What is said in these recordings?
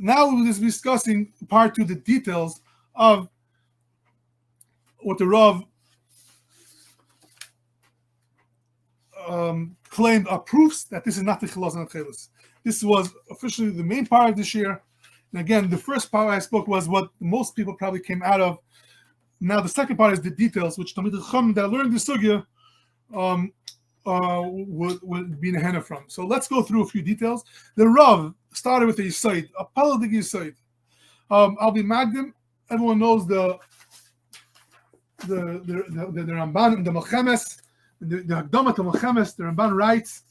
Now we're just discussing part 2, the details of what the Rav claimed are proofs that this is not the Chilas and Techeiles. This was officially the main part of this year. And again, the first part I spoke was what most people probably came out of. Now the second part is the details, which Talmidei Chacham that learned the sugya would be in a henna from. So let's go through a few details. The Rav started with a Yisoid, a Paladik Yisoid. I'll be Magdim. Everyone knows the Ramban and the Melchemes, the Hakdama to Melchemes. The Ramban writes,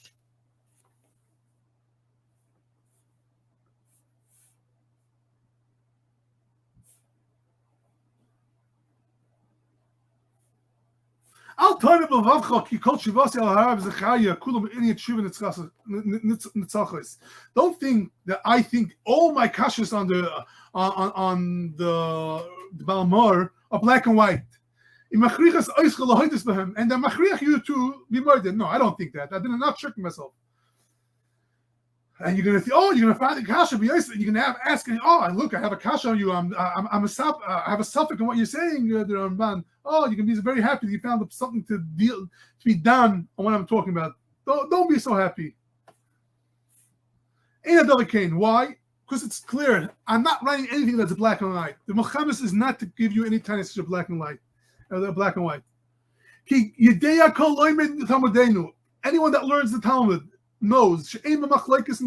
Al Toiv B'Vavcha Ki Kol Shivasi Al Harav Zechariah Kulam Iniyat Shuva Nitzachos. Don't think that I think all my kashas on the Balmor are black and white. And then machriach you to be murdered. No, I don't think that. I did not trick myself. And you're gonna think, oh, you're gonna find the kasha. You're gonna ask, oh, look, I have a kasha on you. I have a suffix in what you're saying, the Ramban. Oh, you can be very happy that you found something to be done on what I'm talking about. Don't be so happy. Ain't another cane. Why? Because it's clear. I'm not writing anything that's black and white. The Melchemes is not to give you any tiny such a black and white. Black and white. Anyone that learns the Talmud knows that there's in the machlekes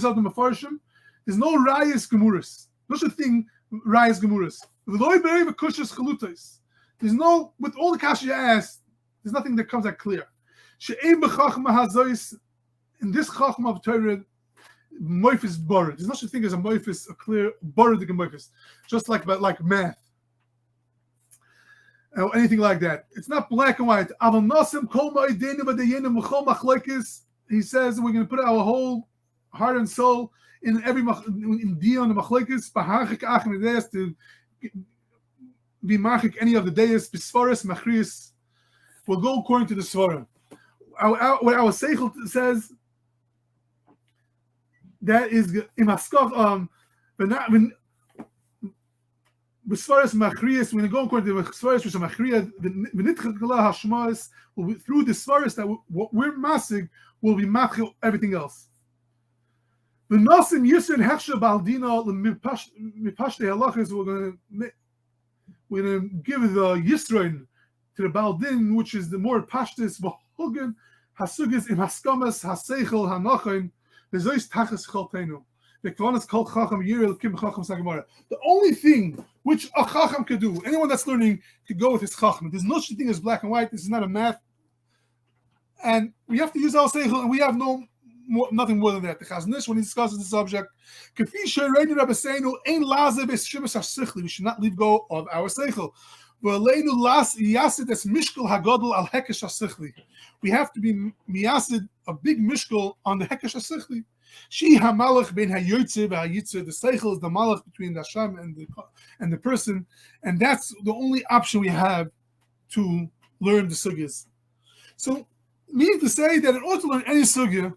of the Mefarshim, there's no rayas gemuris. No such thing, rayas gemuris. There's no, with all the kasha you ask, there's nothing that comes out clear. In this chachma of Torah, moifis borah. There's no such thing as a moifis, a clear borah moifis, just like math. Or anything like that. It's not black and white. He says we're going to put our whole heart and soul in every in Dion and Machlekes, to be marchik any of the days, Bisvaris, Machris. We'll go according to the Svarim. What our Seichel says, that is Imaskov, B'svaris machrias, when you go according to the B'svaris, which are machriya, v'nitchakala hashmas, through the Svaris that what we're masig will be machil everything else. The nasim yisrin hechsha baldina mipashte halachas. We're going to give the yisrin to the baldin, which is the more pashtis v'hogan hasugis im haskamas haseichel hanachin v'zois tachas chalteinu. The only thing which a chacham could do, anyone that's learning could go with his chacham. There's no such thing as black and white. This is not a math, and we have to use our seichel, and we have nothing more than that. The Chazon Ish, when he discusses the subject, we should not leave go of our seichel. We have to be miyasid, a big mishkal on the hekesh hasichli. She hamalach ben hayotze v'hayitze. The seichel is the malach between the Hashem and the person, and that's the only option we have to learn the sugyas. So, meaning to say that in order to learn any sugya,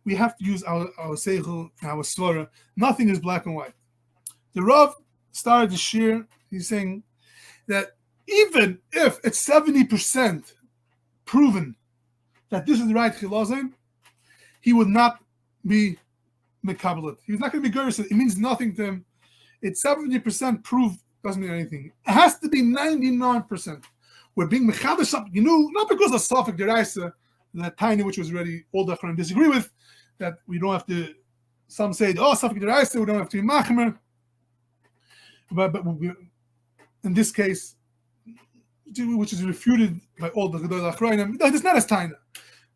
we have to use our seichel and our svara. Nothing is black and white. The Rav started the shir. He's saying that even if it's 70% proven that this is the right chilazon, he would not be mekabelit. He was not going to be gerus. It means nothing to him. It's 70% proof, doesn't mean anything. It has to be 99%. We're being mechaber something, not because of Safek Deraisa, that tiny, which was already all the Chachamim disagree with, that we don't have to. Some say, Safek Deraisa, we don't have to be machmer. But in this case, which is refuted by all the Gedolei Achrayim, it's not as tiny.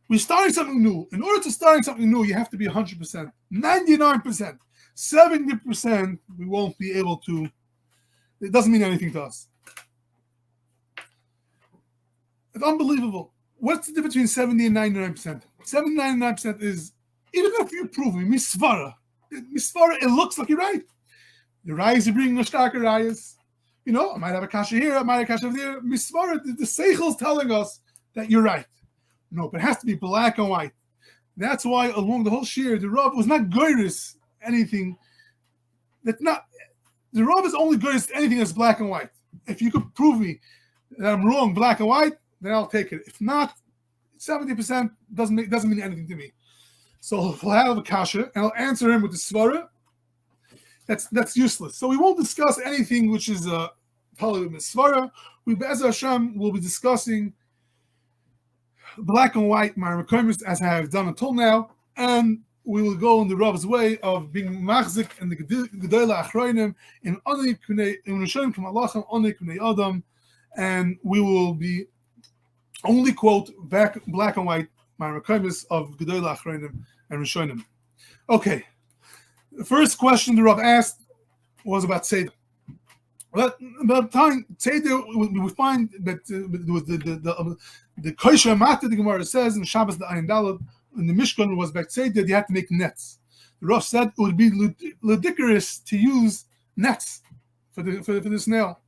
We're starting something new. In order to start something new, you have to be 100%, 99%, 70%. We won't be able to. It doesn't mean anything to us. It's unbelievable. What's the difference between 70 and 99%? 70 and 99% is, even if you prove me, misvara, it looks like you're right. The rayas are bringing a starker rayas. I might have a kasha here, I might have a kasha there. Misvara, the seichel is telling us that you're right. No, but it has to be black and white. That's why along the whole shir, the Rav was not goyrus anything. That's not the Rav is only goyrus anything that's black and white. If you could prove me that I'm wrong, black and white, then I'll take it. If not, 70% doesn't mean anything to me. So he'll have a kasha, and I'll answer him with the svara. That's useless. So we won't discuss anything which is probably with svara. We, Be'ez Hashem, will be discussing black and white ma'arekomis as I have done until now, and we will go in the Rav's way of being machzik and the gedolei achronim in only kunei in rishonim k'malachim only kunei adam, and we will be only quote black and white ma'arekomis of gedolei achronim and rishonim. Okay, the first question the Rav asked was about Seder. But by the time Seder, we find that the Kosher Mata, the Gemara says in Shabbos the Ayin Daled, in the Mishkan was back Seder, you had to make nets. The Rav said it would be ludicrous to use nets for the snail.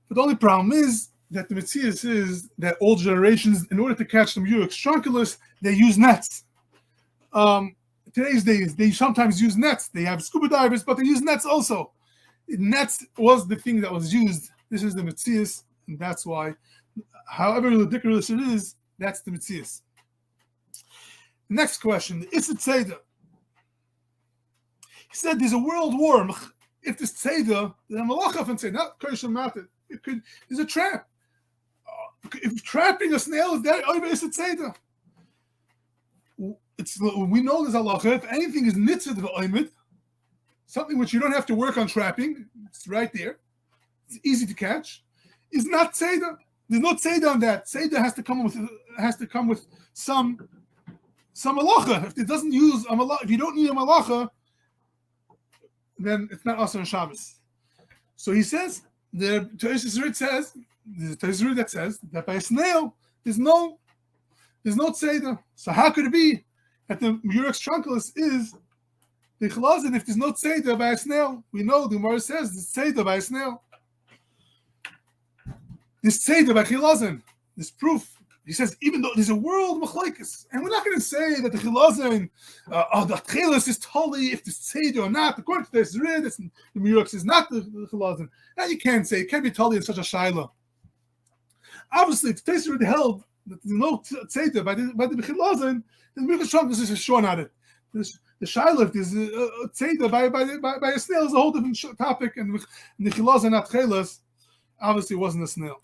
But the only problem is that the Metzias is that all generations, in order to catch the Murex trunculus, they use nets. Today's days, they sometimes use nets. They have scuba divers, but they use nets also. Nets was the thing that was used. This is the Metzias, and that's why, however ridiculous it is, that's the Metzias. Next question, the Issa Tzeda. He said there's a world war. If this Tzeda, then Malacha and say, not Kosher Matet. There's a trap. If trapping a snail is that, over Issa Tzeda. We know there's halacha. If anything is nitzad v'oimid, something which you don't have to work on trapping, it's right there. It's easy to catch. Is not tzeda. There's no tzeda on that. Tzeda has to come with some halacha. If it doesn't use a malacha, if you don't need a malacha, then it's not also on Shabbos. So he says the Techeiles that says that by a snail there's no tzeda. So how could it be that the Murex trunculus is the chalazin if there's no tzeda by a snail? We know the Gemara says there's tzeda by a snail. This tzeda by chalazin, this proof. He says even though there's a world machlokes, and we're not going to say that the chalazin, the Techeiles is totally if there's tzeda or not. According to this, the Murex is not the chalazin. Now you can't say it can't be totally in such a shaila. Obviously, if Techeiles already held that there's no tzeda by the chalazin, the Murex trunculus is shorn at it. The shaila, there's a tzeda by a snail is a whole different topic, and the chalazin not Techeiles obviously wasn't a snail.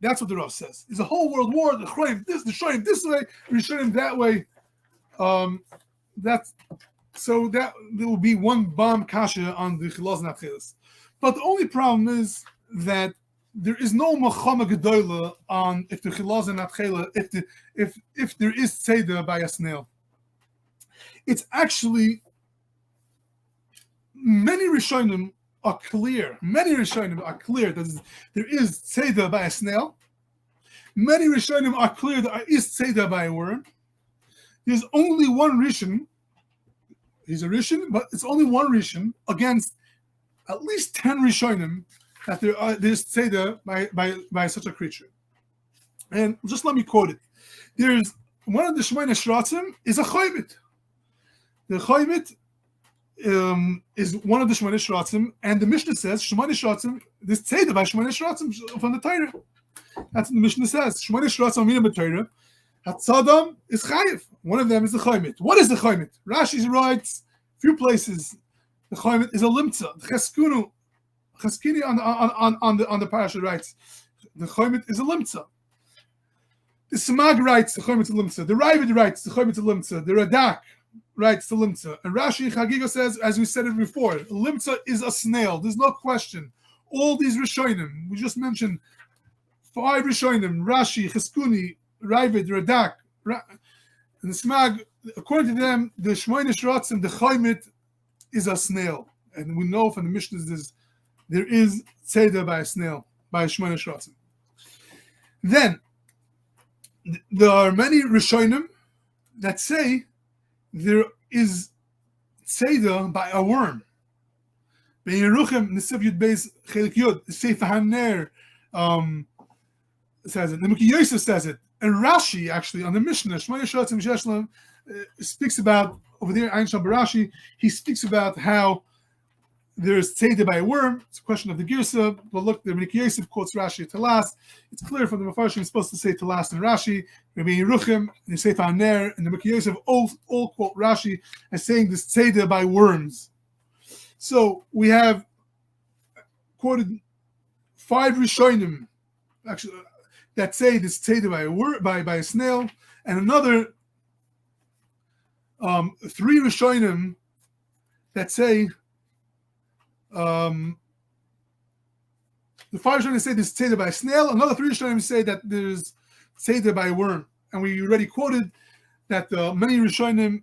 That's what the Rav says. There's a whole world war. The Shoyim this way, the Shoyim that way. That there will be one bomb kasha on the chalazin not Techeiles. But the only problem is that there is no machama gedola on if the chalazin not Techeiles, if there is tzeda by a snail. It's actually many Rishonim are clear. That there is tzeda by a snail. Many Rishonim are clear that there is tzeda by a worm. There's only one Rishon. He's a Rishon, but it's only one Rishon against at least 10 Rishonim that there's tzeda by such a creature. And just let me quote it. There's one of the Shemona Shratzim is a Chayvit. The Chayvit is one of the Shemona Shratzim, and the Mishnah says Shemona Shratzim. This tzeda by Shemona Shratzim from the Torah. That's what the Mishnah says. Shemona Shratzim mina b'Torah. Hatzadam is chayiv. One of them is the Chayvit. What is the Chayvit? Rashi writes a few places. The Chayvit is a limtza. The Cheskini on the parasha writes the Chayvit is a limtza. The Samag writes the Chayvit is a limtza. The Ravid writes the Chayvit is a limtza. The Radak writes the limtza. And Rashi Chagiga says, as we said it before, limtza is a snail. There's no question. All these Rishonim, we just mentioned 5 Rishonim, Rashi, Cheskuni, Ravid, Radak, and the Smag, according to them, the Shemona Shratzim, the Chayvit is a snail. And we know from the Mishnahs there is tzeda by a snail, by a Shemona Shratzim. Then, there are many Rishonim that say there is tzeda by a worm. Ben Yeruchim Nesiv Yud Beis Chelik Yud Sefer Haner says it. The Miki Yosef says it, and Rashi actually on the Mishnah Shemona Shratzim Sheshlam speaks about over there. Ein Sham Barashi, he speaks about how there's tzeda by a worm. It's a question of the girsa, but look, the Rabbi Yosef quotes Rashi Talas. It's clear from the Mefarshim he's supposed to say Talas and Rashi. Rabbi Yeruchim and Sefer Haner and the Rabbi Yosef all quote Rashi as saying this tzeda by worms. So we have quoted 5 Rishonim, actually, that say this tzeda by a snail, and another 3 Rishonim that say the 5 Rishonim say this tzeda by a snail. Another 3 Rishonim say that there's tzeda by a worm, and we already quoted that many Rishonim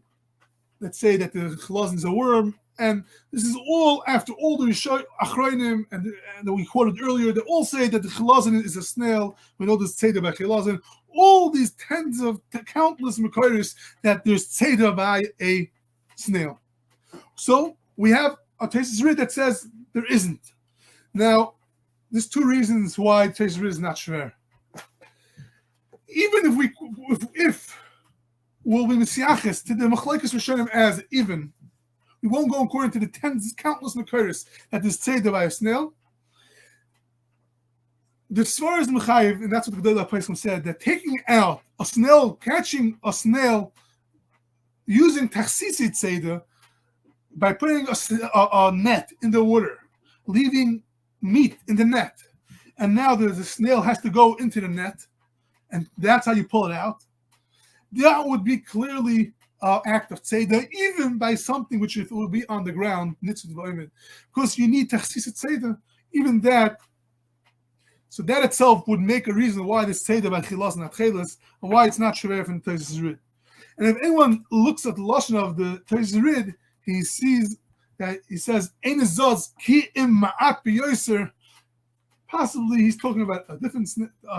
that say that the chilazon is a worm. And this is all after all the Achronim and that we quoted earlier. They all say that the chilazon is a snail. We know there's tzeda by chilazon. All these tens of countless mekayros that there's tzeda by a snail. So we have a Techeiles Rid that says there isn't. Now, there's 2 reasons why Techeiles Rid is not shver. Even if we'll be mesiaches to the machlekes rishonim as even. We won't go according to the countless mekayros that there's tzeda by a snail. The Svar is mechayiv, and that's what the Gedolei HaPoskim said, that taking out a snail, catching a snail using tachsisi tzeda by putting a net in the water, leaving meat in the net, and now the snail has to go into the net, and that's how you pull it out. That would be clearly act of tzeda, even by something which if it will be on the ground, because you need tachsis tzeda, even that. So that itself would make a reason why this tzeda by chilas and Techeiles, and why it's not shver from Techeiles Rid. And if anyone looks at the lashon of the Techeiles Rid, he sees that he says ein zaz ki im ma'at b'yoser. Possibly he's talking about a different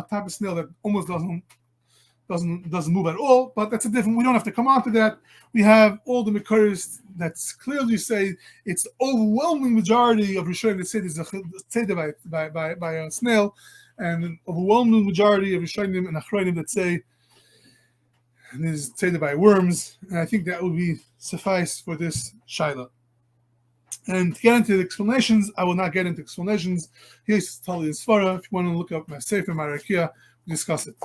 type of snail that almost doesn't move at all, but that's a different. We don't have to come on to that. We have all the mekayros that clearly say it's the overwhelming majority of Rishonim that say there's a tzeda by a snail, and an overwhelming majority of Rishonim and Achronim that say there's tzeda by worms. And I think that would be suffice for this shaila. And to get into the explanations, I will not get into explanations. Here's Tali and Svara. If you want to look up my Sefer Marakia, we'll discuss it.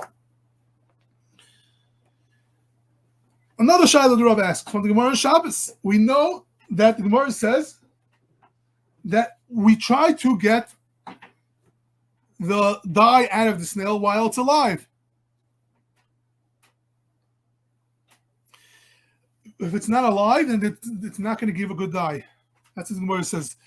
Another shaila the Rav asks from the Gemara on Shabbos. We know that the Gemara says that we try to get the dye out of the snail while it's alive. If it's not alive, then it's not going to give a good dye. That's what the Gemara says.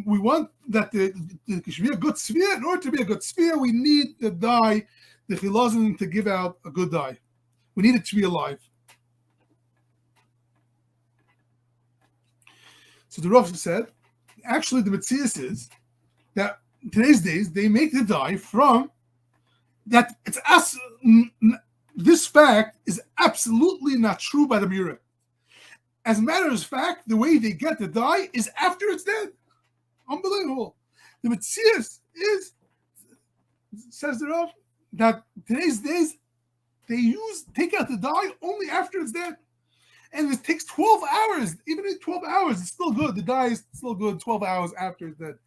We want that there should be a good sphere. In order to be a good sphere, we need the dye, the chilazon, to give out a good dye. We need it to be alive. So the Rav said, actually, the Metzias is that in today's days they make the dye from that. This fact is absolutely not true by the Mura. As a matter of fact, the way they get the dye is after it's dead. Unbelievable. The Metzias is, says the Rav, that today's days they take out the dye only after it's dead. And it takes 12 hours. Even in 12 hours, it's still good. The dye is still good 12 hours after it's dead.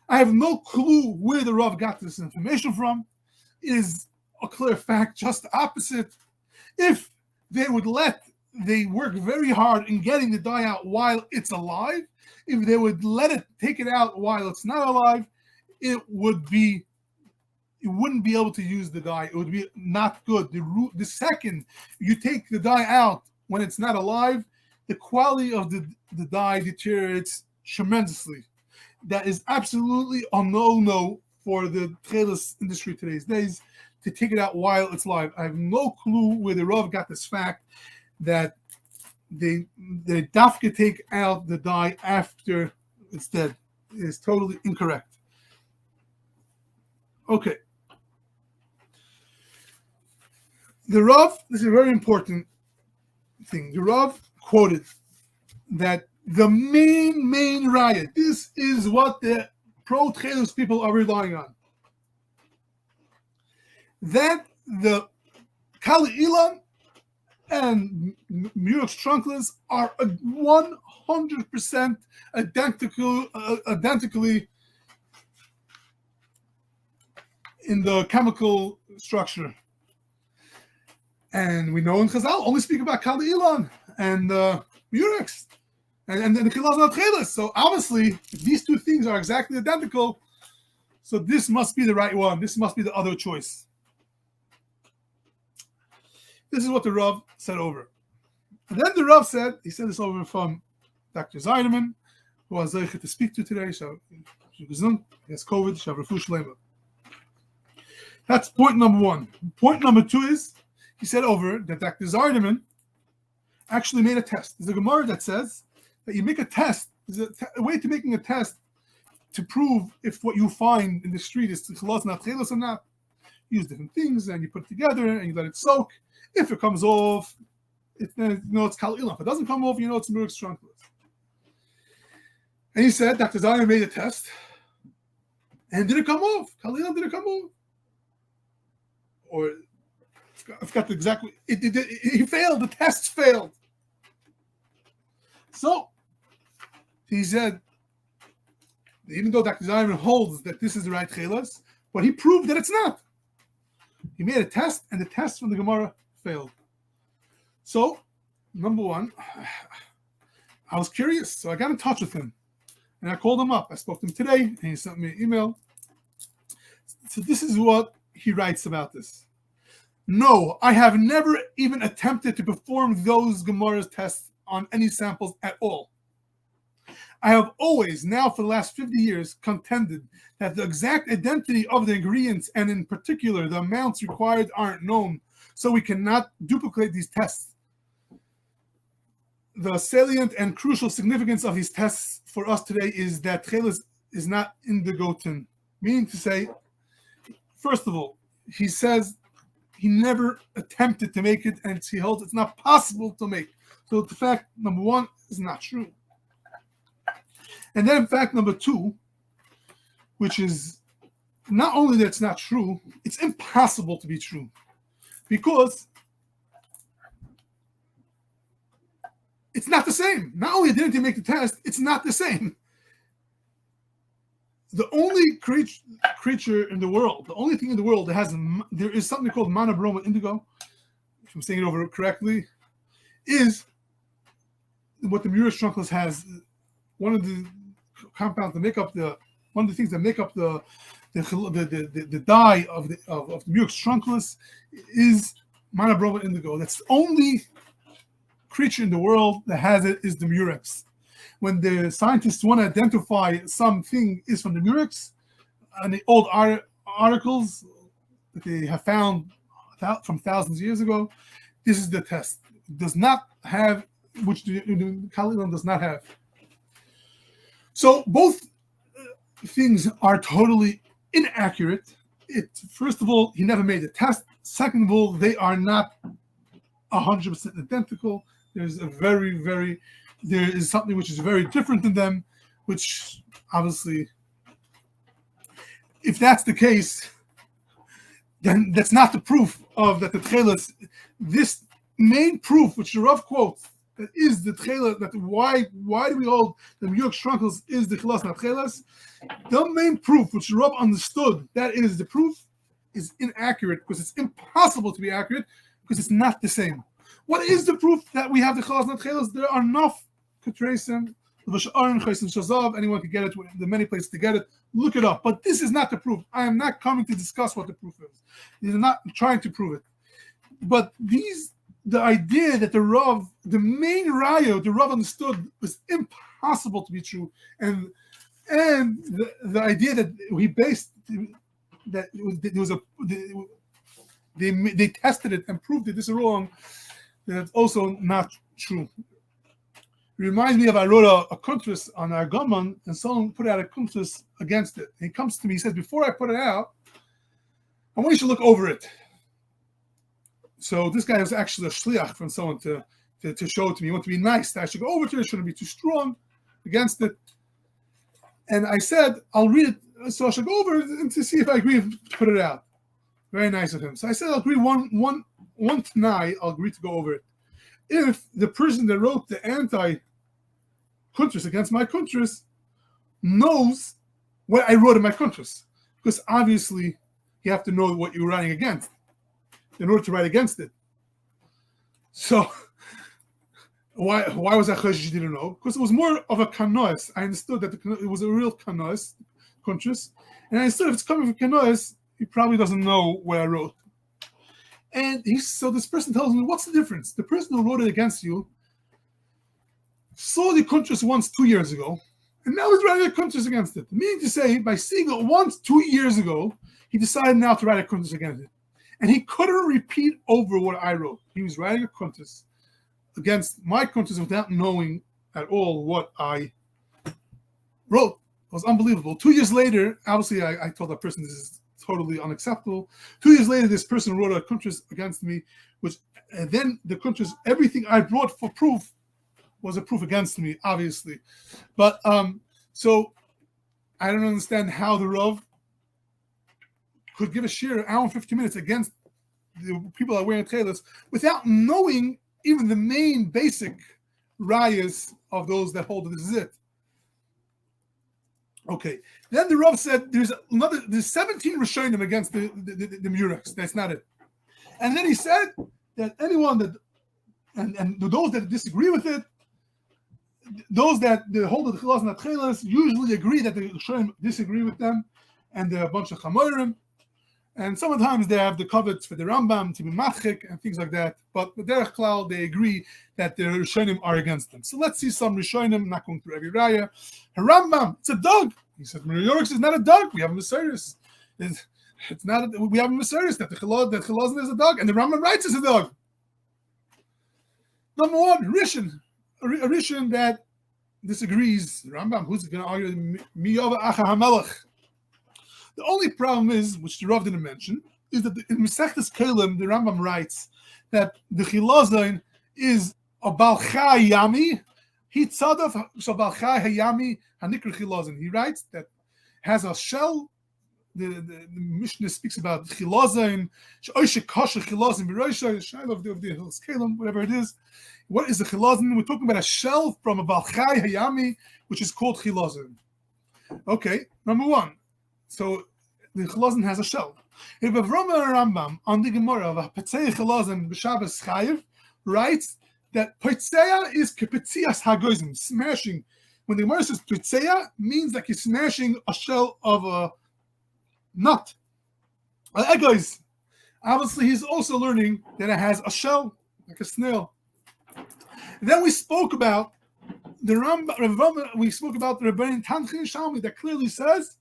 I have no clue where the Rav got this information from. It is a clear fact, just the opposite. If they work very hard in getting the dye out while it's alive. If they would take it out while it's not alive, it wouldn't be able to use the dye. It would be not good. The second you take the dye out when it's not alive, the quality of the dye deteriorates tremendously. That is absolutely a no-no for the Techeiles industry today's days, to take it out while it's live. I have no clue where the Rav got this fact that they dafka take out the dye after it's dead. It is totally incorrect. Okay. The Rav, this is a very important thing. The Rav quoted that the main riot, this is what the pro-Techeiles people are relying on. that the Kali Ilan and Murex trunkless are 100% identically in the chemical structure. And we know in Chazal only speak about Kali Ilan and Murex and the Techeiles. So obviously, if these two things are exactly identical, so this must be the right one. This must be the other choice. This is what the Rav said over. And then the Rav said, he said this over from Dr. Zayderman, who I was able to speak to today. So he has COVID. That's point number one. Point number two is, he said over that Dr. Zayderman actually made a test. There's a Gemara that says that you make a test. There's a way to making a test to prove if what you find in the street is Techeiles not Techeiles or not. You use different things and you put it together and you let it soak. If it comes off, you know it's Kal Ilan. If it doesn't come off, you know it's Murex trunkless. And he said, Dr. Zayderman made a test, and did it come off? Kal Ilan, did it come off? Or I forgot the exact. He failed. The tests failed. So he said, even though Dr. Zayderman holds that this is the right Techeiles, but he proved that it's not. He made a test, and the test from the Gemara failed. So, number one, I was curious, so I got in touch with him, and I called him up. I spoke to him today, and he sent me an email. So this is what he writes about this. No, I have never even attempted to perform those Gemara's tests on any samples at all. I have always, now for the last 50 years, contended that the exact identity of the ingredients, and in particular the amounts required, aren't known, so we cannot duplicate these tests. The salient and crucial significance of these tests for us today is that Techeiles is not indigotin, meaning to say, first of all, he says he never attempted to make it, and he holds it's not possible to make. So the fact number one is not true. And then fact number two, which is not only that it's not true, it's impossible to be true. Because it's not the same. Not only didn't he make the test, it's not the same. The only creature in the world, the only thing in the world that has, there is something called monobroma indigo, if I'm saying it over correctly, is what the Murex trunkless has. One of the compounds that make up one of the things that make up the dye of the Murex trunkless is monobroma indigo. That's the only creature in the world that has it is the Murex. When the scientists want to identify something is from the Murex, and the old articles that they have found from thousands of years ago, this is the test. It does not have, which the Kal Ilan does not have. So both things are totally inaccurate. First of all, he never made a test. Second of all, they are not 100% identical. There is something which is very different than them, which obviously, if that's the case, then that's not the proof of that the Techeiles. This main proof, which the Rav quotes, that is the Techeiles, that why do we hold the Murex trunkless is the Techeiles, not Techeiles? The main proof, which the Rav understood, that is the proof, is inaccurate, because it's impossible to be accurate, because it's not the same. What is the proof that we have the Techeiles, not Techeiles? There are enough Ketresim, anyone can get it, there are many places to get it, look it up. But this is not the proof. I am not coming to discuss what the proof is. You're not trying to prove it. But the idea that the main raya, the Rav understood was impossible to be true, and the idea that he based that they tested it and proved that this is wrong, that's also not true. It reminds me of, I wrote a kuntras on our Gaman, and someone put out a kuntras against it. And he comes to me, he says, before I put it out, I want you to look over it. So this guy was actually a shliach from someone to show it to me. He wanted to be nice. I should go over to it. It shouldn't be too strong against it. And I said, I'll read it. So I should go over it and to see if I agree to put it out. Very nice of him. So I said I'll agree one tonight. I'll agree to go over it. If the person that wrote the anti-kuntras against my kuntras knows what I wrote in my kuntras, because obviously you have to know what you're writing against in order to write against it. So why was I choshesh you didn't know? Because it was more of a kanois. I understood that it was a real kanois, kuntras, and I understood if it's coming from kanois, he probably doesn't know what I wrote. And so this person tells me, what's the difference? The person who wrote it against you saw the kuntras once 2 years ago, and now he's writing a kuntras against it. Meaning to say, by seeing it once 2 years ago, he decided now to write a kuntras against it. And he couldn't repeat over what I wrote. He was writing a kuntras against my kuntras without knowing at all what I wrote. It was unbelievable. 2 years later, obviously I told that person this is totally unacceptable. 2 years later, this person wrote a kuntras against me, and then the kuntras, everything I brought for proof was a proof against me, obviously. But so I don't understand how the Rav could give a shir an hour and 50 minutes against the people that are wearing Techeiles without knowing even the main basic rayas of those that hold that this is it. Okay. Then the Rav said there's 17 Rishonim against the Murex. That's not it. And then he said that anyone that and those that disagree with it, those that hold the Techeiles and Techeiles usually agree that the Rishonim disagree with them, and they're a bunch of Chamorim. And sometimes they have the covet for the Rambam to be machik and things like that. But with Derech Klal, they agree that the Rishonim are against them. So let's see some Rishonim, not going through every raya. Rambam, it's a dog. He says, Murex is not a dog. We have a Mesiris. It's not. We have a Mesiris that the Chilazon is a dog, and the Rambam writes it's a dog. Number one, Rishon. A Rishon that disagrees. Rambam, who's going to argue? Miyava Acha HaMelech. The only problem is, which the Rav didn't mention, is that in Masechtas Kelim, the Rambam writes that the Chilazon is a Balchai Yami. He tzadaf so Balchai Hayami Hanikr Chilazon. He writes that has a shell. The Mishnah speaks about Chilazon, Oishe Kasher Chilazon, B'Roisha, Shail of the Kelim, whatever it is. What is the Chilazon? We're talking about a shell from a Balchai Hayami, which is called Chilazon. Okay, number one. So the Chilazon has a shell. If Avraham Rambam on the Gemara of a Petzei Chilazon b'Shabbos Chayiv writes that Petzei is kepetzias hagoizim, smashing. When the Gemara says Petzei, means like you're smashing a shell of a nut. Egoiz. Obviously, he's also learning that it has a shell, like a snail. And then we spoke about the Rambam. We spoke about the Rebbein Tanchin Shalmi that clearly says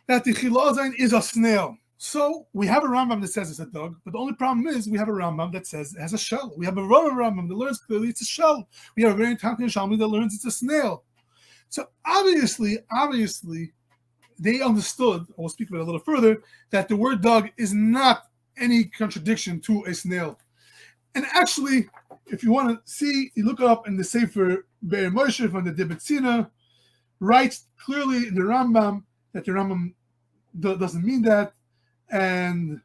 that the Chilazon is a snail. So we have a Rambam that says it's a dog, but the only problem is we have a Rambam that says it has a shell. We have a Rambam that learns clearly it's a shell. We have a very Tankin Shalmi that learns it's a snail. So obviously, they understood, I will speak about it a little further, that the word dog is not any contradiction to a snail. And actually, if you want to see, you look it up in the Sefer Be'er Moshe from the Debetzina, writes clearly in the Rambam that the Rambam doesn't mean that, and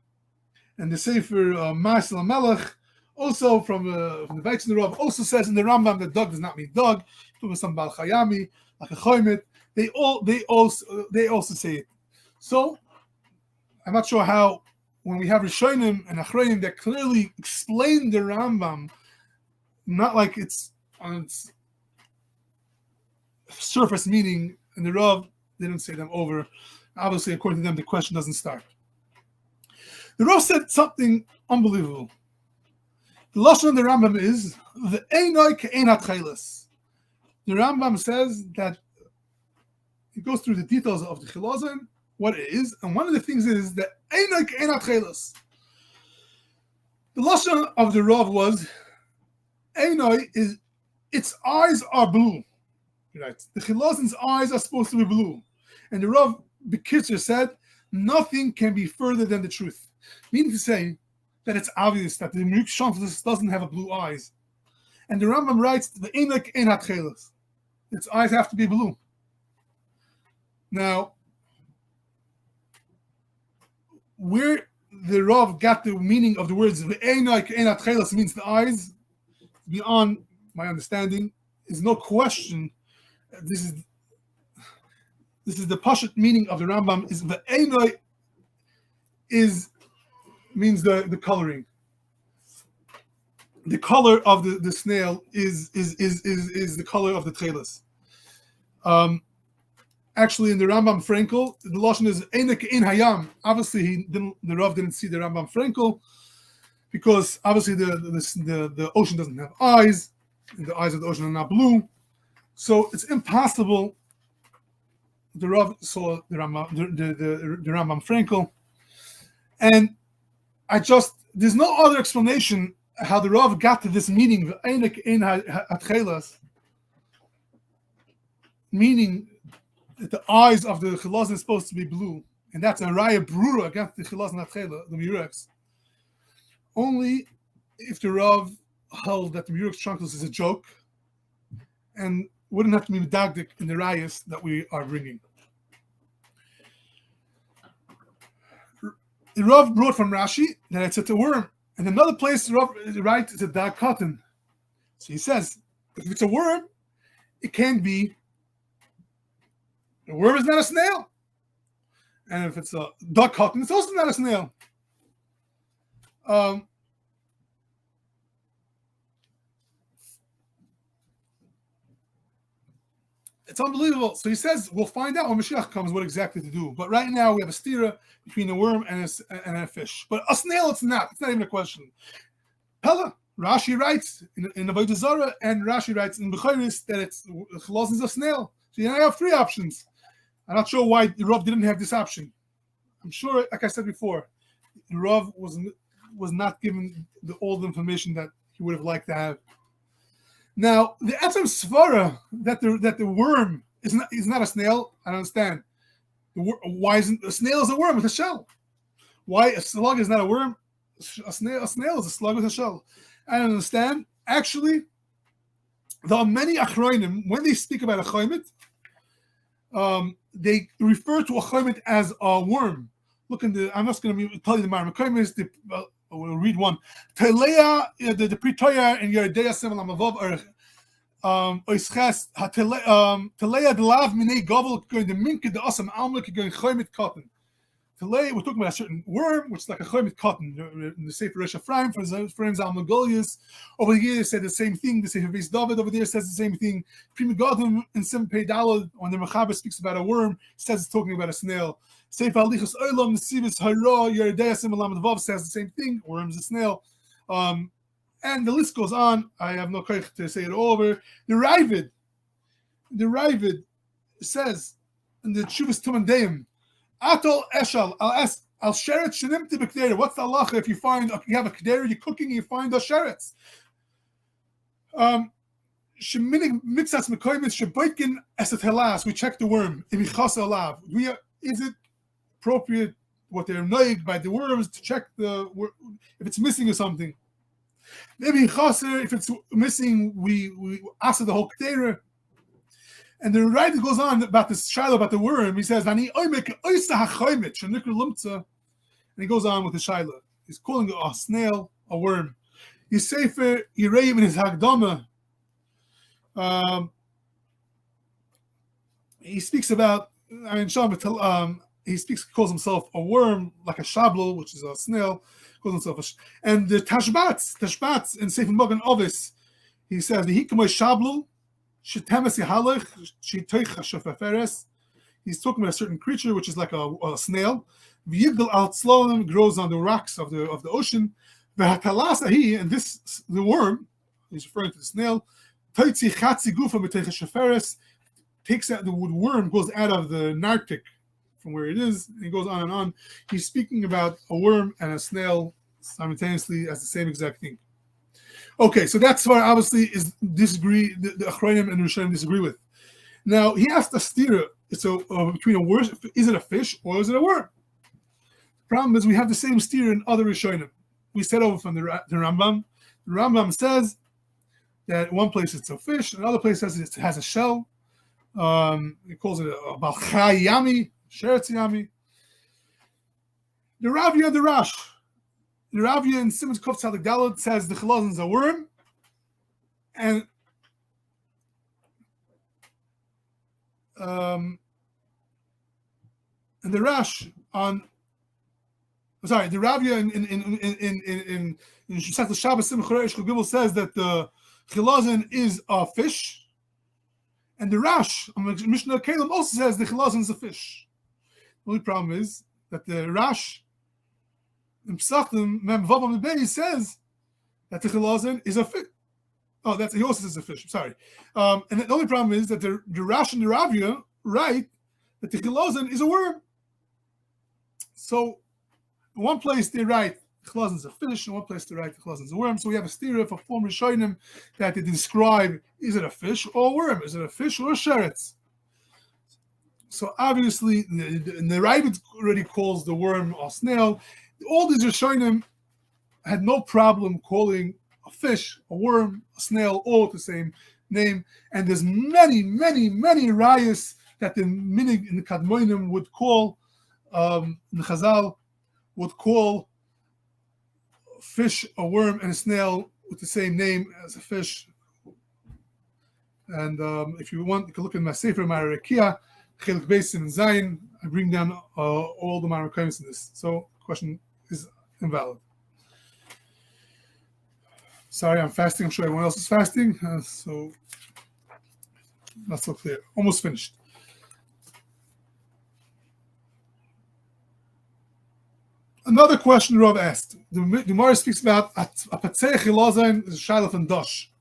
the Sefer Ma'aseh Melech, also from the Veitzner Rav, also says in the Rambam that dog does not mean dog. It was some Bal Chayami, like a Choymet. They also say it. So I'm not sure how when we have Rishonim and Achrayim that clearly explain the Rambam, not like it's on its surface meaning, and the Rav didn't say them over. Obviously, according to them, the question doesn't start. The Rav said something unbelievable. The lashon of the Rambam is the Einoi Ke'einat Techeiles. The Rambam says that he goes through the details of the Chilazon, what it is, and one of the things is that Einoi Ke'einat Techeiles. The lashon of the Rav was Einoi is its eyes are blue. Right. The Chilazon's eyes are supposed to be blue. And the Rav Bekitzer said, nothing can be further than the truth. Meaning to say that it's obvious that the Murex Shamslis doesn't have a blue eyes. And the Rambam writes, the Einak Einat Techeiles. Its eyes have to be blue. Now, where the Rav got the meaning of the words "ve'enai ke'enat Techeiles" means the eyes. Beyond my understanding, is no question. This is the pashut meaning of the Rambam. Is ve'enai means the coloring. The color of the snail is the color of the Techeiles. Actually, in the Rambam Frankel, the lashon is "einek in hayam." Obviously, the Rav didn't see the Rambam Frankel because obviously the ocean doesn't have eyes, and the eyes of the ocean are not blue, so it's impossible. The Rav saw the Rambam Frankel, and there's no other explanation how the Rav got to this meaning, meaning that the eyes of the chilazon is supposed to be blue, and that's a raya brura against the chilazon atchela, the mirex. Only if the Rav held that the mirex trunkles is a joke, and wouldn't have to be medagdik in the rayas that we are bringing. The Rav brought from Rashi that it's a worm. And another place, Rav writes, it's a dark cotton. So he says, if it's a worm, it can't be. A worm is not a snail. And if it's a dark cotton, it's also not a snail. It's unbelievable. So he says, we'll find out when Mashiach comes what exactly to do. But right now we have a stira between a worm and a fish. But a snail, it's not. It's not even a question. Pella, Rashi writes in Avodah Zarah, and Rashi writes in Bechayris that it's chilazon is a snail. So you now have three options. I'm not sure why the Rav didn't have this option. I'm sure, like I said before, the Rav was not given all the information that he would have liked to have. Now, the etzem svara that the worm is not a snail, I don't understand. Why isn't a snail is a worm with a shell? Why a slug is not a worm? A snail is a slug with a shell. I don't understand. Actually, there are many achronim when they speak about a chaymet, they refer to a chaymet as a worm. Look in the. I'm just going to tell you the Marmakomis. We'll read one. Telea the pretoya in Yeridea Sevel Amavov are oischas Telea the lav minei gobel going the minke the awesome almlik going chaymet cotton. Telea, we're talking about a certain worm which is like a chaymet cotton. In the Sefer Rosh Ephraim for friends Almagolius over here said the same thing. The Sefer Beis David over there says the same thing. Prima Godim in Sim Peidalad when the Mechaber speaks about a worm says it's talking about a snail. Sefer Alichos Olam Nesivus Hara Yeridea Sim Alam Vav says the same thing. Worm's a snail. And the list goes on. I have no koich to say it over. The Ravid says in the Tshuvas Tuman Deim, Atol Eshal, I'll share it Shenimti B'Kdera. What's the halacha if you have a Kdera, you're cooking and you find the sherets? Sheminig Mitzas Mekoimis Sheboitkin Esat Helas. We check the worm. Imichas Alav. Is it appropriate what they're annoyed by the worms to check if it's missing or something? Maybe chaser, if it's missing, we ask the whole Kdera. And the writer goes on about this shiloh about the worm. He says, and he goes on with the shiloh. He's calling it a snail, a worm. His sefer Yireim in his Hagdama. He speaks about. He calls himself a worm, like a shablo, which is a snail. Calls himself and the tashbats in Sefer Mogan Ovis. He says the hikamoy shablo. He's talking about a certain creature which is like a snail. Grows on the rocks of the ocean. And the worm, he's referring to the snail, takes out the worm, goes out of the Arctic from where it is, and he goes on and on. He's speaking about a worm and a snail simultaneously as the same exact thing. Okay, so that's why obviously disagree. The Achronim and the Rishonim disagree with. Now he asked a stira. So between a worm, is it a fish or is it a worm? The problem is we have the same stira in other Rishonim. We said over from the Rambam. The Rambam says that one place it's a fish, another place says it has a shell. He calls it a balchai yami, sheretz yami. The Ravya and the Rash. The Ravya in Simon's Kuf Tzadik Daled says the chilazon is a worm, and the Rash on. Sorry, the Ravya in Shesach Shabbos Simcha Reish Gimel says that the chilazon is a fish, and the Rash Mishnah Kalim also says the chilazon is a fish. The only problem is that the Rash in Pesachim Mem Vav on the Bay says that the chilazon is a fish. Oh, he also says a fish. I'm sorry. And the only problem is that the Rash and the Ravya write that the chilazon is a worm. So in one place they write the chilazon is a fish, in one place they write the chilazon is a worm. So we have a stira for former Rishonim that they describe, is it a fish or a worm? Is it a fish or a sheretz? So obviously the Ravid already calls the worm a snail. All these Rishonim had no problem calling a fish, a worm, a snail, all the same name. And there's many rayas that the minig in the Kadmonim would call, the Chazal would call fish, a worm, and a snail with the same name as a fish. And if you want, you can look at my Sefer Marakia, Chelik Beis and Zayin. I bring down all the Marakaim in this. So the question is invalid. Sorry, I'm fasting. I'm sure everyone else is fasting. So not so clear. Almost finished. Another question Rav asked. The Gemara speaks about a patzei chilazon is shayla and dash.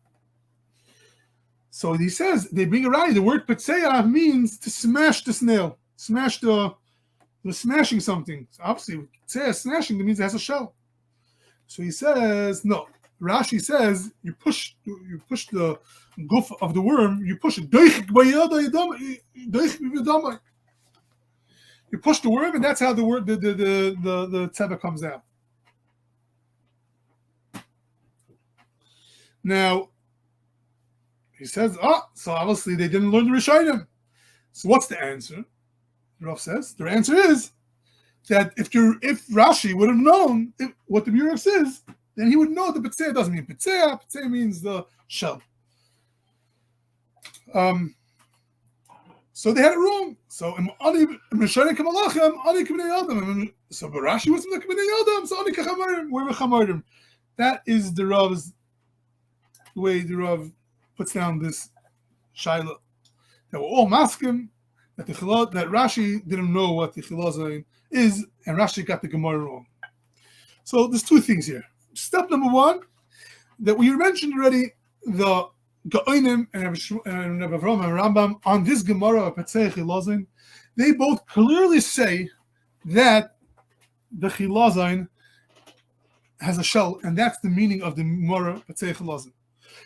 So he says they bring a raya. The word patzei means to smash the snail, smash the smashing something. So obviously, patzei smashing that means it has a shell. So he says no. Rashi says you push the goof of the worm. You push it. You push the worm, and that's how the word the tzeva comes out. Now he says, so obviously they didn't learn the Rishonim. So what's the answer? Rav says the answer is that if Rashi would have known what the Murav says, then he would know that Petzea doesn't mean Petzea. Petzea means the shell. So they had it wrong. So so Rashi was the Adam. So we're Chamarim. That is the Rav's way the Rav puts down this Shaila. That we're all maskim that Rashi didn't know what the chilazon is, and Rashi got the Gemara wrong. So there's two things here. Step number one, that we mentioned already, the Gaonim and Rabbi Avraham and Rambam on this Gemara of Petzei Chilazon, they both clearly say that the Chilazon has a shell, and that's the meaning of the Gemara Petzei Chilazon.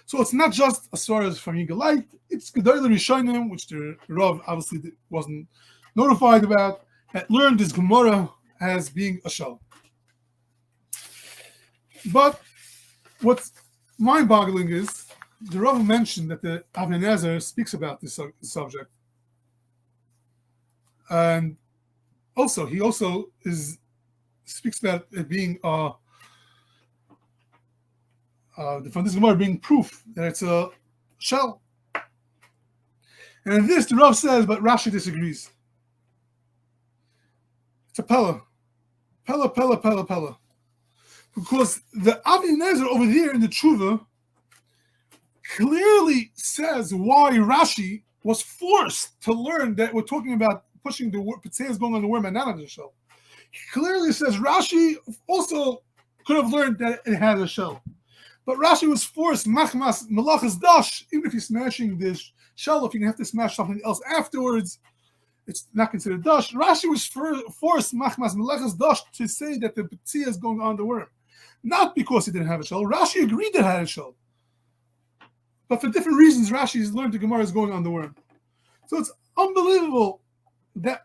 So it's not just as far as from Yigalite, it's Gedolei Rishonim, which the Rav obviously wasn't notified about, that learned this Gemara as being a shell. But what's mind-boggling is the Rav mentioned that the Avnei Nezer speaks about this subject, and also he speaks about it being from this Gemara being proof that it's a shell. And in this, the Rav says, but Rashi disagrees. It's a pella. Because the Avnei Nezer over there in the Tshuva clearly says why Rashi was forced to learn that we're talking about pushing the Petzei is going on the worm and not on the shell. He clearly says Rashi also could have learned that it had a shell. But Rashi was forced, machmas melachas dash, even if you're smashing this shell, if you have to smash something else afterwards, it's not considered dash. Rashi was forced, machmas melachas dash, to say that the Petzei is going on the worm. Not because he didn't have a shell. Rashi agreed that it had a shell. But for different reasons, Rashi has learned the Gemara is going on the worm. So it's unbelievable that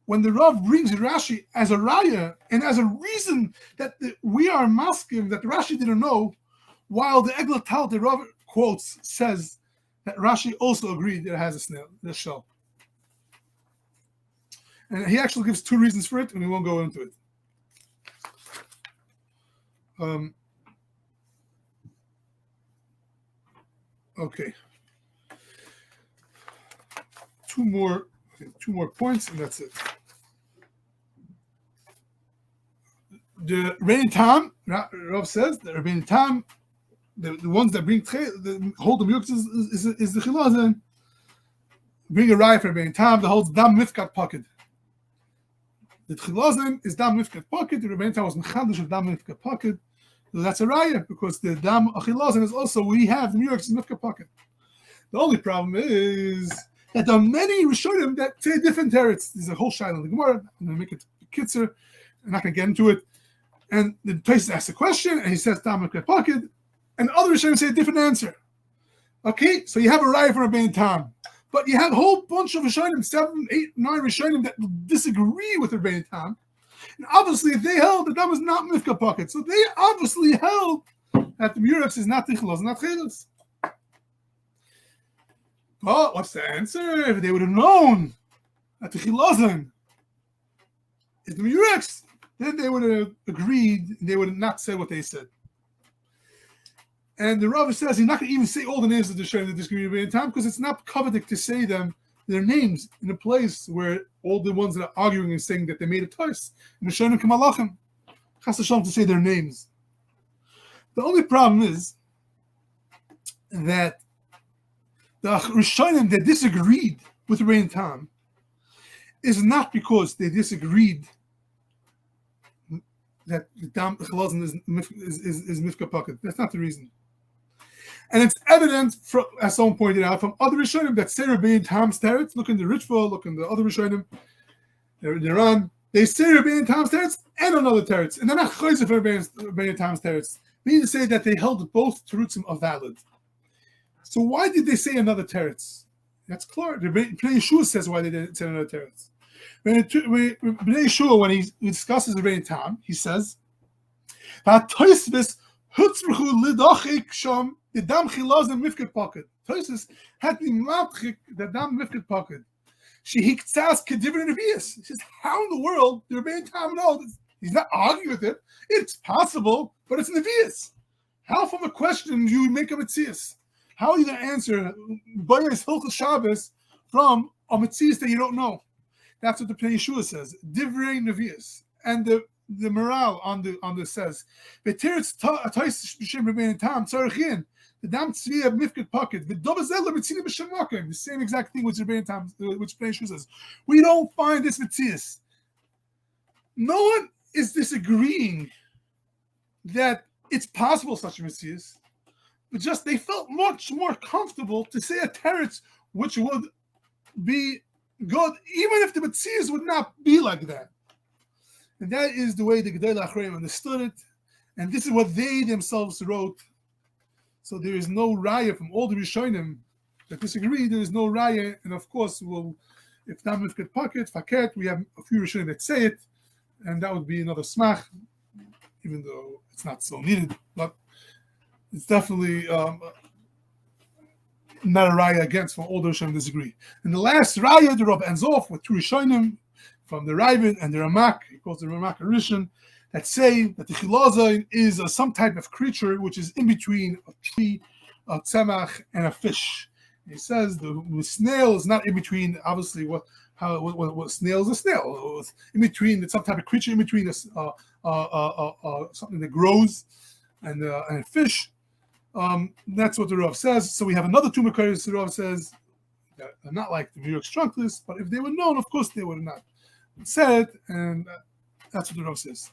when the Rav brings Rashi as a raya and as a reason that we are masking that Rashi didn't know, while the Eglah Tal, the Rav quotes, says that Rashi also agreed that it has a snail, the shell. And he actually gives two reasons for it, and we won't go into it. Okay. Two more points, and that's it. The Rabbeinu Tam, Rav says, the Rabbeinu Tam, the ones that bring hold the miyukes is the Chilazon. Bring a raya for Rabbeinu Tam that holds dam mifkat pocket. The Chilazon is dam mifkat pocket. The Rabbeinu Tam was mechadish of dam mifkat pocket. So that's a raya because the dam Chilazon is also we have the miyukes in mifkat pocket. The only problem is that there are many Rishonim that say different teretz. There's a whole shayla in the Gemara. I'm going to make it kitzer. I'm not going to get into it. And the Tosfos asks a question, and he says dam mifkat pocket, and other Rishonim say a different answer. Okay, so you have a raya from Rabbeinu Tam. But you have a whole bunch of Rishonim, 7, 8, 9 Rishonim that disagree with Rabbeinu Tam. And obviously, they held that was not mifka pocket. So they obviously held that the murex is not tichlos, not chelos. Well, what's the answer? If they would have known that the chilozin is the murex, then they would have agreed. They would have not said what they said. And the Rav says he's not going to even say all the names of the Rishonim that disagree with Rabbeinu Tam because it's not coveted to say their names in a place where all the ones that are arguing and saying that they made a tois. And the Rishonim Kamalachim Chas Hashem to say their names. The only problem is that the Rishonim that disagreed with Rabbeinu Tam is not because they disagreed that the Dam Chalazin is Mifka Pocket. That's not the reason. And it's evident, as someone pointed out, from other Rishonim that say Rabbeinu Tam's teretz. Look in the Ritva, look in the other Rishonim. They're on. They say Rabbeinu Tam's teretz and another teretz. And they're not chayzer for Rabbeinu Tam's teretz. Meaning to say that they held both terutzim are valid. So why did they say another teretz? That's clear. Bnei Yeshua says why they didn't say another teretz. Bnei Yeshua, when he discusses Rabbeinu Tam, he says, "Tosfos hutzruchu lidachik sham the dam chilazim mifket pocket." Tosfos had the matchik the dam mifket pocket. She hiktzas kedivrin nevius. He says, how in the world did Rabbeinu Tam know? He's not arguing with it. It's possible, but it's nevius. How from a question do you make a mitzias? How are you going to answer Bayis Hilchos Shabbos from a mitzias that you don't know? That's what the Pnei Yeshua says. Divrei nevius. And the morale on the says, "V'teretz atois b'shem Rabbeinu Tam tzarichin the dam tzviya mifket pocket v'dobazel le'mitzina b'shem makom." The same exact thing which Rabbeinu Tam, which Pnei Yeshua says. We don't find this mitzias. No one is disagreeing that it's possible such a mitzias, but just they felt much more comfortable to say a teretz which would be good, even if the mitzias would not be like that. And that is the way the Gedolei Achronim understood it. And this is what they themselves wrote. So there is no raya from all the Rishonim that disagree. There is no raya. And of course, if Dam Mifket Pocket, Faket, we have a few Rishonim that say it. And that would be another smach, even though it's not so needed. But it's definitely not a raya against from all the Rishonim disagree. And the last raya, the Rav ends off with two Rishonim from the Ravid and the Ramak, he calls the Ramak a Rishon, that say that the Chilazon is some type of creature which is in between a tree, a tzemach, and a fish. He says the snail is not in between. Obviously, what snail is a snail. It's in between. It's some type of creature in between something that grows and a fish. That's what the Rav says. So we have another two Makaris. The Rav says that are not like the New York Strunkless, but if they were known, of course they would have not said, and that's what the Rav says.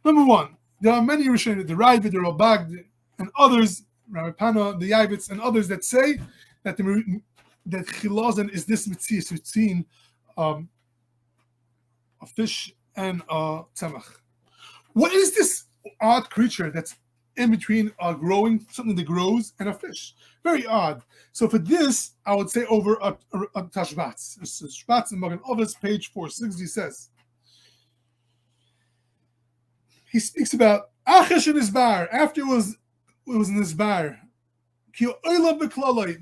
Number one, there are many Rishonim, the Ravid, the Rabag, and others, Rabbi Pana, the Yavitz, and others that say that that Chilazon is this mitzias between a fish and a tzemach. What is this odd creature that's in between growing, something that grows, and a fish? Very odd. So for this, I would say over a Tashbatz. Tashbatz in Magen Avos, page 460 says, he speaks about Achesh in his bar. After it was in his bar, the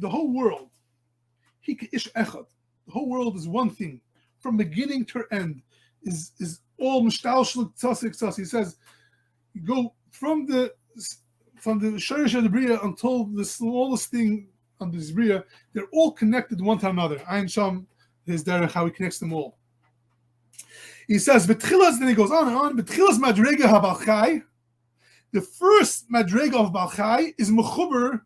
whole world, the whole world is one thing, from beginning to end, is all mishtal shlik tzasik tzas. He says, you go from the Shorish of the Bria until the smallest thing on this Bria, they're all connected one to another. Ayin Sham is derech how he connects them all. He says, V'tchilas, then he goes on and on, V'tchilas madrega habalchai. The first madrega of Balchai is mechuber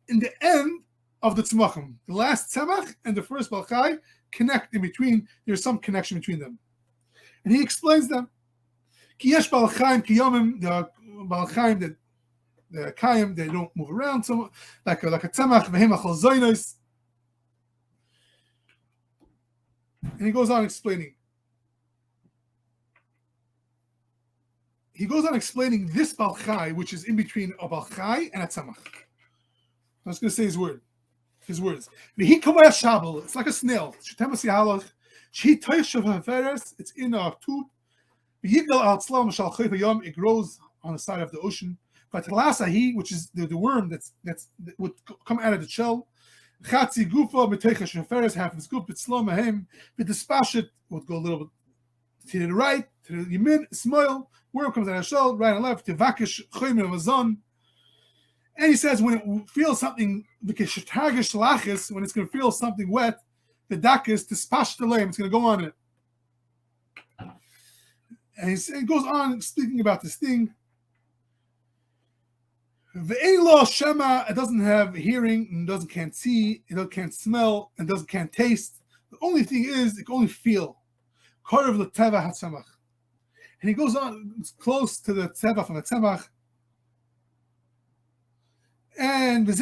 in the end of the tzmachim. The last tzemach and the first Balchai connect in between. There's some connection between them. And he explains them. Ki yesh Balchaim kiyomim, the Balchaim that the Kayim, they don't move around so like a tzemach, v'hem achal zoynos. And he goes on explaining. He goes on explaining this Balchai, which is in between a Balchai and a tzemach. I was going to say his words. It's like a snail. It's in a tube. It grows on the side of the ocean. But which is the worm that would come out of the shell. Half its guf, the dispashet would go a little bit to the right, to the yamin, smile. Worm comes out of the shell, right and left. And he says when it feels something, when it's going to feel something wet, the dakis, the spash the lame, it's going to go on it. And he goes on speaking about this thing. It doesn't have hearing, it can't see, it can't smell, and can't taste. The only thing is, it can only feel. And he goes on, it's close to the tzeva from the tzemach. And it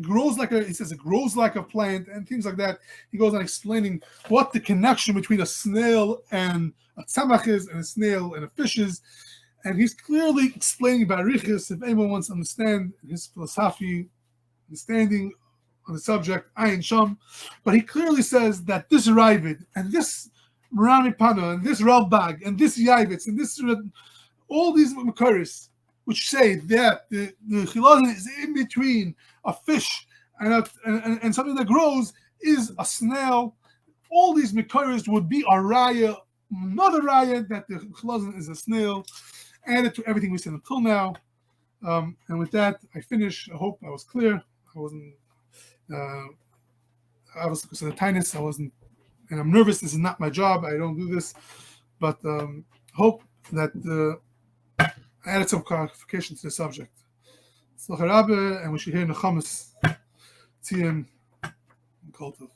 grows like it grows like a plant and things like that. He goes on explaining what the connection between a snail and a tzemach is, and a snail and a fish is. And he's clearly explaining Barichis, if anyone wants to understand his philosophy, understanding on the subject, Ayin Sham. But he clearly says that this Ravid and this Rami Pana and this Ralbag and this Yavitz and this all these Makaris, which say that the chilazon is in between a fish and something that grows, is a snail. All these Makaris would be a raya, another raya that the chilazon is a snail. Added to everything we said until now. And with that, I finish. I hope I was clear. I wasn't. I was because of the tightness. I wasn't, and I'm nervous. This is not my job. I don't do this, but hope that I added some clarification to the subject. And we should hear Nechamis, Tziyim, and Koltov.